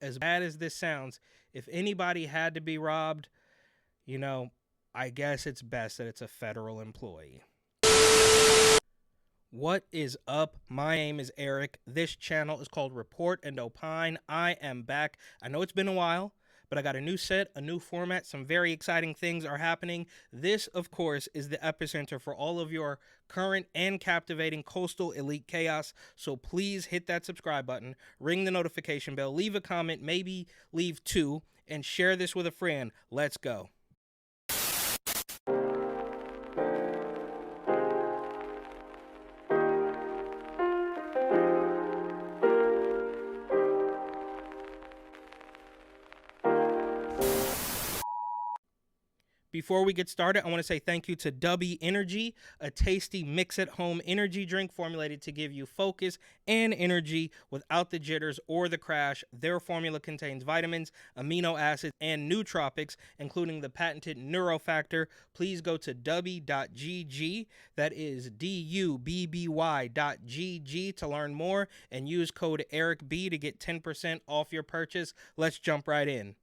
as bad as this sounds, if anybody had to be robbed, I guess it's best that it's a federal employee. What is up? My name is Eric. This channel is called Report and Opine. I am back. I know it's been a while, but I got a new set, a new format. Some very exciting things are happening. This, of course, is the epicenter for all of your current and captivating coastal elite chaos. So please hit that subscribe button, ring the notification bell, leave a comment, maybe leave two, and share this with a friend. Let's go. Before we get started, I want to say thank you to Dubby Energy, a tasty mix-at-home energy drink formulated to give you focus and energy without the jitters or the crash. Their formula contains vitamins, amino acids, and nootropics, including the patented Neurofactor. Please go to dubby.gg, that is dubby.gg, to learn more and use code ERICB to get 10% off your purchase. Let's jump right in.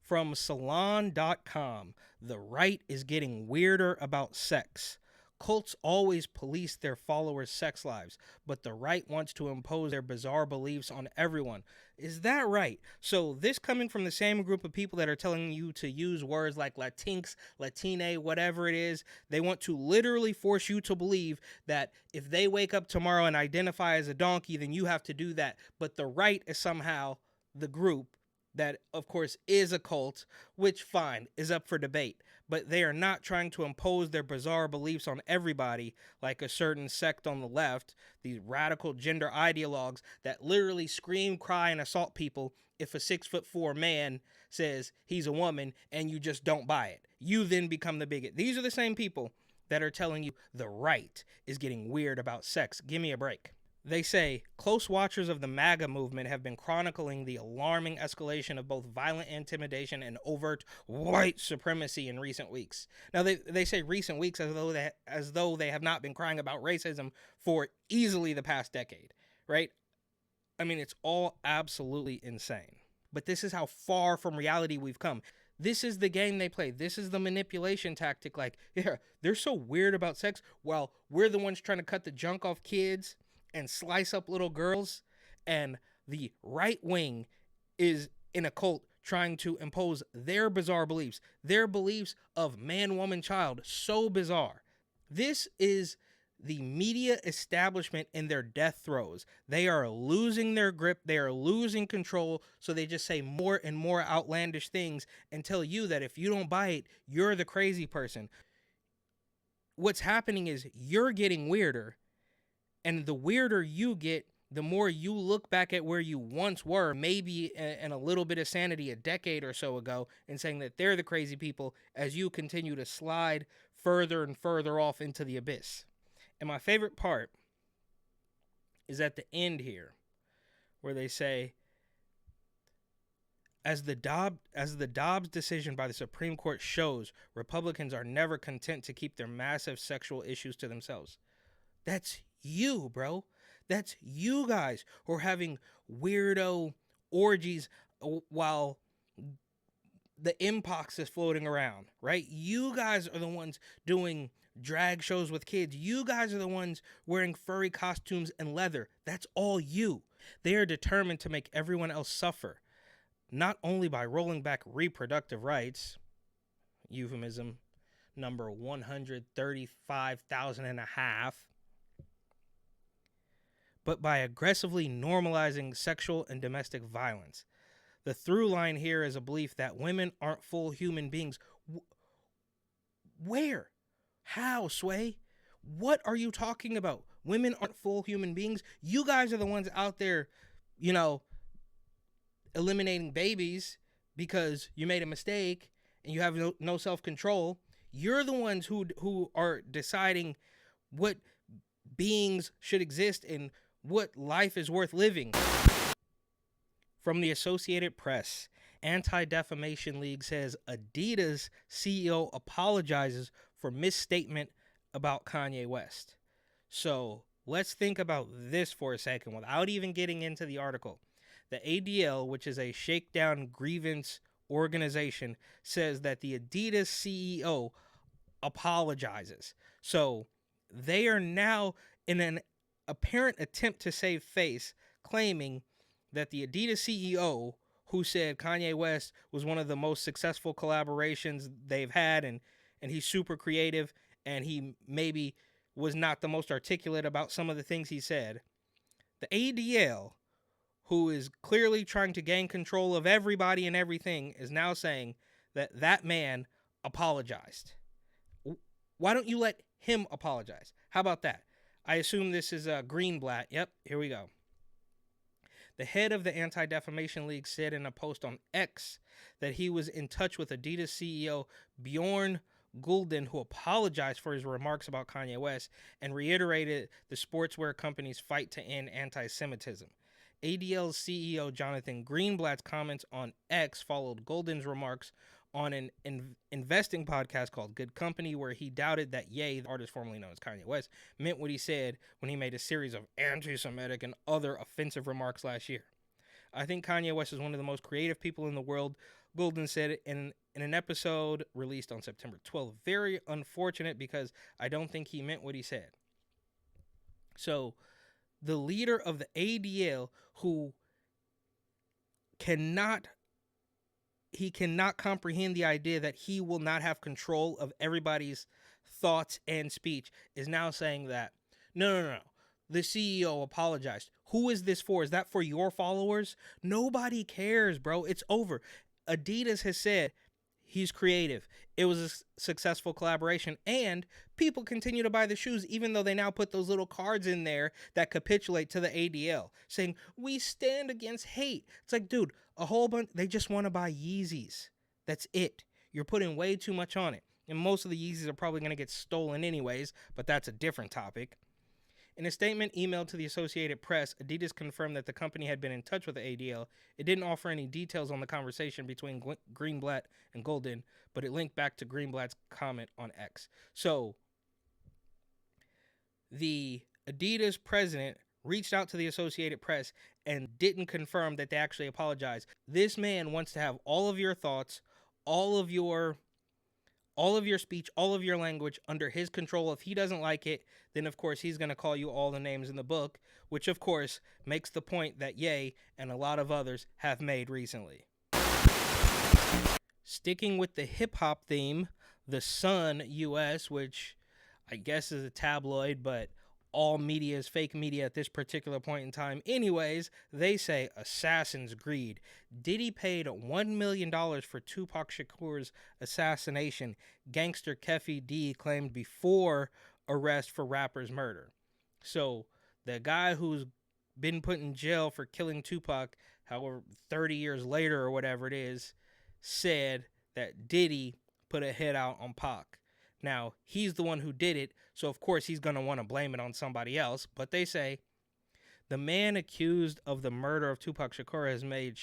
From Salon.com, the right is getting weirder about sex. Cults always police their followers' sex lives, but the right wants to impose their bizarre beliefs on everyone. Is that right? So this coming from the same group of people that are telling you to use words like Latinx, Latine, whatever it is. They want to literally force you to believe that if they wake up tomorrow and identify as a donkey, then you have to do that. But the right is somehow the group that, of course, is a cult, which, fine, is up for debate. But they are not trying to impose their bizarre beliefs on everybody like a certain sect on the left, these radical gender ideologues that literally scream, cry, and assault people if a 6'4" man says he's a woman and you just don't buy it. You then become the bigot. These are the same people that are telling you the right is getting weird about sex. Give me a break. They say close watchers of the MAGA movement have been chronicling the alarming escalation of both violent intimidation and overt white supremacy in recent weeks. Now, they say recent weeks as though they have not been crying about racism for easily the past decade, right? I mean, it's all absolutely insane. But this is how far from reality we've come. This is the game they play. This is the manipulation tactic. Like, yeah, they're so weird about sex while we're the ones trying to cut the junk off kids and slice up little girls, and the right wing is in a cult trying to impose their bizarre beliefs, their beliefs of man, woman, child, so bizarre. This is the media establishment in their death throes. They are losing their grip, they are losing control, so they just say more and more outlandish things and tell you that if you don't buy it, you're the crazy person. What's happening is you're getting weirder. And the weirder you get, the more you look back at where you once were, maybe in a little bit of sanity a decade or so ago, and saying that they're the crazy people as you continue to slide further and further off into the abyss. And my favorite part is at the end here, where they say, as the Dobbs decision by the Supreme Court shows, Republicans are never content to keep their massive sexual issues to themselves. That's you, bro. That's you guys who are having weirdo orgies while the Mpox is floating around, right? You guys are the ones doing drag shows with kids. You guys are the ones wearing furry costumes and leather. That's all you. They are determined to make everyone else suffer, not only by rolling back reproductive rights, euphemism number 135,000 and a half, but by aggressively normalizing sexual and domestic violence. The through line here is a belief that women aren't full human beings. Where? How, Sway? What are you talking about? Women aren't full human beings? You guys are the ones out there, eliminating babies because you made a mistake and you have no self-control. You're the ones who are deciding what beings should exist and what life is worth living. From the Associated Press, Anti-Defamation League says Adidas CEO apologizes for misstatement about Kanye West. So let's think about this for a second without even getting into the article. The ADL, which is a shakedown grievance organization, says that the Adidas CEO apologizes. So they are now in an apparent attempt to save face, claiming that the Adidas CEO, who said Kanye West was one of the most successful collaborations they've had, and he's super creative, and he maybe was not the most articulate about some of the things he said. The ADL, who is clearly trying to gain control of everybody and everything, is now saying that that man apologized. Why don't you let him apologize? How about that? I assume this is Greenblatt. Yep, here we go. The head of the Anti-Defamation League said in a post on X that he was in touch with Adidas CEO Bjorn Gulden, who apologized for his remarks about Kanye West and reiterated the sportswear company's fight to end anti-Semitism. ADL's CEO Jonathan Greenblatt's comments on X followed Gulden's remarks on an investing podcast called Good Company, where he doubted that Ye, the artist formerly known as Kanye West, meant what he said when he made a series of anti-Semitic and other offensive remarks last year. I think Kanye West is one of the most creative people in the world, Gulden said in an episode released on September 12th. Very unfortunate because I don't think he meant what he said. So, the leader of the ADL, who cannot comprehend the idea that he will not have control of everybody's thoughts and speech, is now saying that, no. The CEO apologized. Who is this for? Is that for your followers? Nobody cares, bro. It's over. Adidas has said he's creative. It was a successful collaboration, and people continue to buy the shoes, even though they now put those little cards in there that capitulate to the ADL, saying, we stand against hate. It's like, dude, a whole bunch, they just want to buy Yeezys. That's it. You're putting way too much on it. And most of the Yeezys are probably going to get stolen anyways, but that's a different topic. In a statement emailed to the Associated Press, Adidas confirmed that the company had been in touch with the ADL. It didn't offer any details on the conversation between Greenblatt and Gulden, but it linked back to Greenblatt's comment on X. So, the Adidas president reached out to the Associated Press and didn't confirm that they actually apologized. This man wants to have all of your thoughts, all of your speech, all of your language under his control. If he doesn't like it, then of course he's going to call you all the names in the book, which of course makes the point that Ye and a lot of others have made recently. Sticking with the hip-hop theme, The Sun US, which I guess is a tabloid, but all media is fake media at this particular point in time anyways, they say Assassin's Greed. Diddy paid $1 million for Tupac Shakur's assassination, gangster Keffi D claimed before arrest for rapper's murder. So, the guy who's been put in jail for killing Tupac, however, 30 years later or whatever it is, said that Diddy put a hit out on Pac. Now, he's the one who did it, so of course he's going to want to blame it on somebody else. But they say the man accused of the murder of Tupac Shakur has made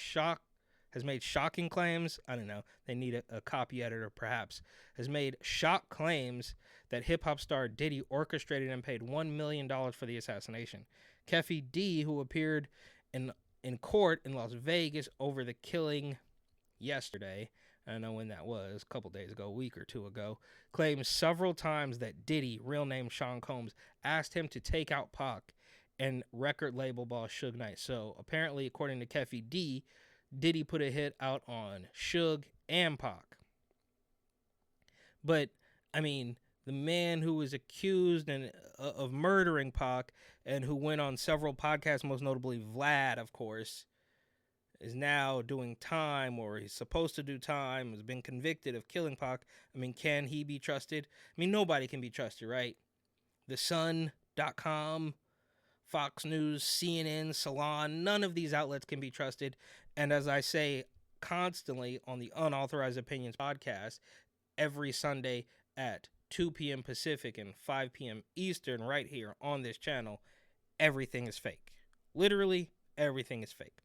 shocking claims. I don't know. They need a copy editor, perhaps. Has made shock claims that hip-hop star Diddy orchestrated and paid $1 million for the assassination. Keffi D, who appeared in court in Las Vegas over the killing yesterday, I don't know when that was, a couple days ago, a week or two ago, claims several times that Diddy, real name Sean Combs, asked him to take out Pac and record label boss Suge Knight. So apparently, according to Keffi D, Diddy put a hit out on Suge and Pac. But, I mean, the man who was accused of murdering Pac and who went on several podcasts, most notably Vlad, of course, is now doing time, or he's supposed to do time, has been convicted of killing Pac. I mean, can he be trusted? I mean, nobody can be trusted, right? TheSun.com, Fox News, CNN, Salon, none of these outlets can be trusted. And as I say constantly on the Unauthorized Opinions podcast, every Sunday at 2 p.m. Pacific and 5 p.m. Eastern, right here on this channel, everything is fake. Literally, everything is fake.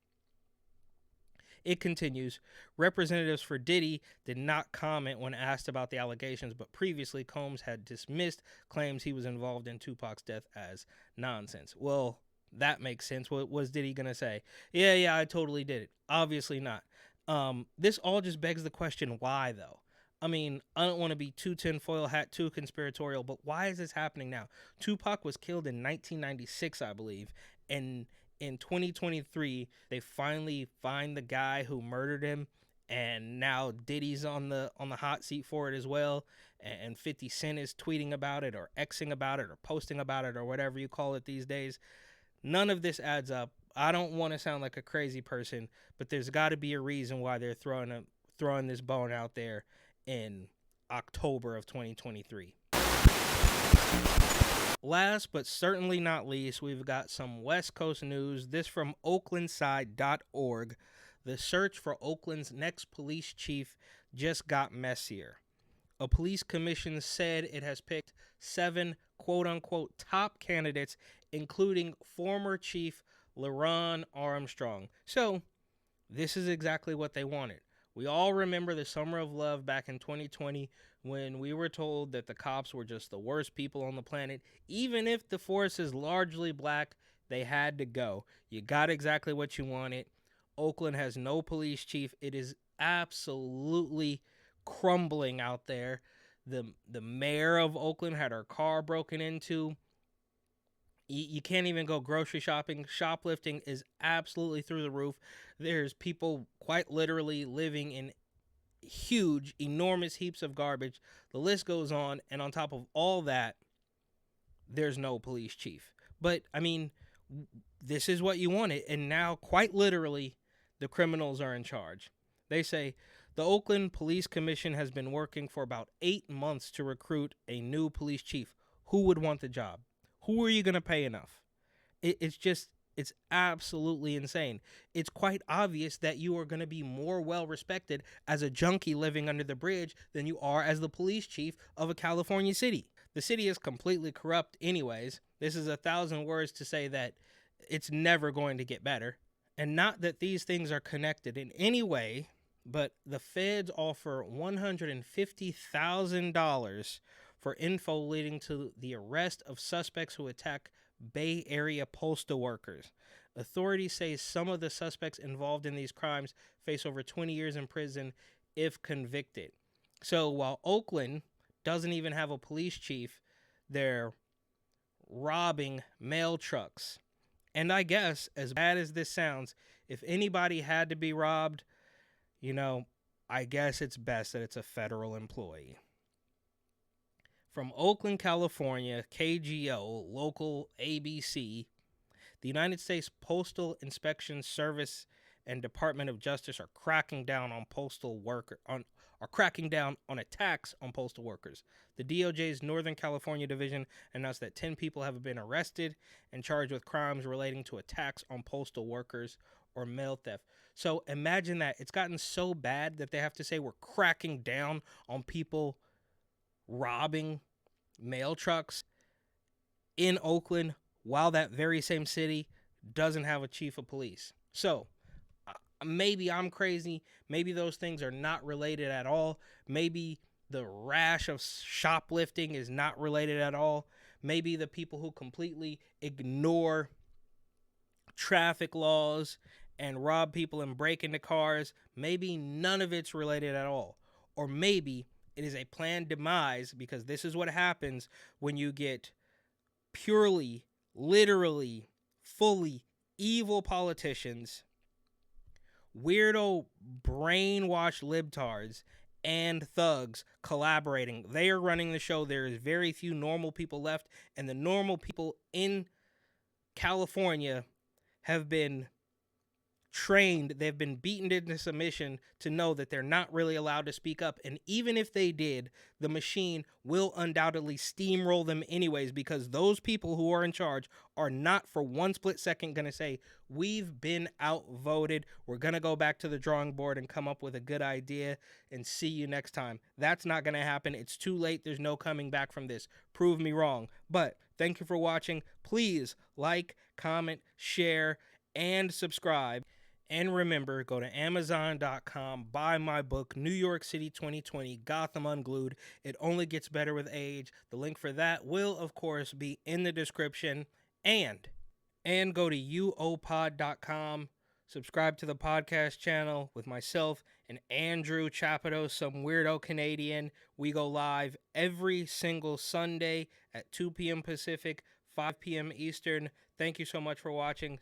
It continues, representatives for Diddy did not comment when asked about the allegations, but previously Combs had dismissed claims he was involved in Tupac's death as nonsense. Well, That makes sense. What was Diddy gonna say? Yeah, I totally did it. Obviously not. This all just begs the question, why though? I mean, I don't want to be too tinfoil hat, too conspiratorial, but why is this happening now? Tupac was killed in 1996, I believe, and in 2023 they finally find the guy who murdered him, and now Diddy's on the hot seat for it as well, and 50 Cent is tweeting about it or Xing about it or posting about it or whatever you call it these days. None of this adds up. I don't want to sound like a crazy person, but there's got to be a reason why they're throwing this bone out there in October of 2023. Last but certainly not least, we've got some West Coast news. This from oaklandside.org. The search for Oakland's next police chief just got messier. A police commission said it has picked 7 quote-unquote top candidates, including former Chief LeRon Armstrong. So, this is exactly what they wanted. We all remember the summer of love back in 2020 when we were told that the cops were just the worst people on the planet. Even if the force is largely black, they had to go. You got exactly what you wanted. Oakland has no police chief. It is absolutely crumbling out there. The mayor of Oakland had her car broken into. You can't even go grocery shopping. Shoplifting is absolutely through the roof. There's people quite literally living in huge, enormous heaps of garbage. The list goes on, and on top of all that, there's no police chief. But, I mean, this is what you wanted, and now, quite literally, the criminals are in charge. They say, the Oakland Police Commission has been working for about 8 months to recruit a new police chief. Who would want the job? Who are you going to pay enough? It's absolutely insane. It's quite obvious that you are going to be more well respected as a junkie living under the bridge than you are as the police chief of a California city. The city is completely corrupt anyways. This is 1,000 words to say that it's never going to get better. And not that these things are connected in any way, but the feds offer $150,000 for info leading to the arrest of suspects who attack Bay Area postal workers. Authorities say some of the suspects involved in these crimes face over 20 years in prison if convicted. So while Oakland doesn't even have a police chief, they're robbing mail trucks. And I guess, as bad as this sounds, if anybody had to be robbed, I guess it's best that it's a federal employee. From Oakland, California, KGO, local ABC, the United States Postal Inspection Service and Department of Justice are cracking down on attacks on postal workers. The DOJ's Northern California division announced that 10 people have been arrested and charged with crimes relating to attacks on postal workers or mail theft. So imagine that. It's gotten so bad that they have to say we're cracking down on people robbing mail trucks in Oakland while that very same city doesn't have a chief of police. So maybe I'm crazy. Maybe those things are not related at all. Maybe the rash of shoplifting is not related at all. Maybe the people who completely ignore traffic laws and rob people and break into cars, maybe none of it's related at all. Or maybe it is a planned demise, because this is what happens when you get purely, literally, fully evil politicians, weirdo, brainwashed libtards, and thugs collaborating. They are running the show. There is very few normal people left, and the normal people in California have been trained, they've been beaten into submission to know that they're not really allowed to speak up. And even if they did, the machine will undoubtedly steamroll them anyways, because those people who are in charge are not for one split second going to say, we've been outvoted, we're going to go back to the drawing board and come up with a good idea and see you next time. That's not going to happen. It's too late. There's no coming back from this. Prove me wrong. But thank you for watching. Please like, comment, share, and subscribe. And remember, go to Amazon.com, buy my book, New York City 2020, Gotham Unglued. It only gets better with age. The link for that will, of course, be in the description. And And go to uopod.com. Subscribe to the podcast channel with myself and Andrew Chapato, some weirdo Canadian. We go live every single Sunday at 2 p.m. Pacific, 5 p.m. Eastern. Thank you so much for watching.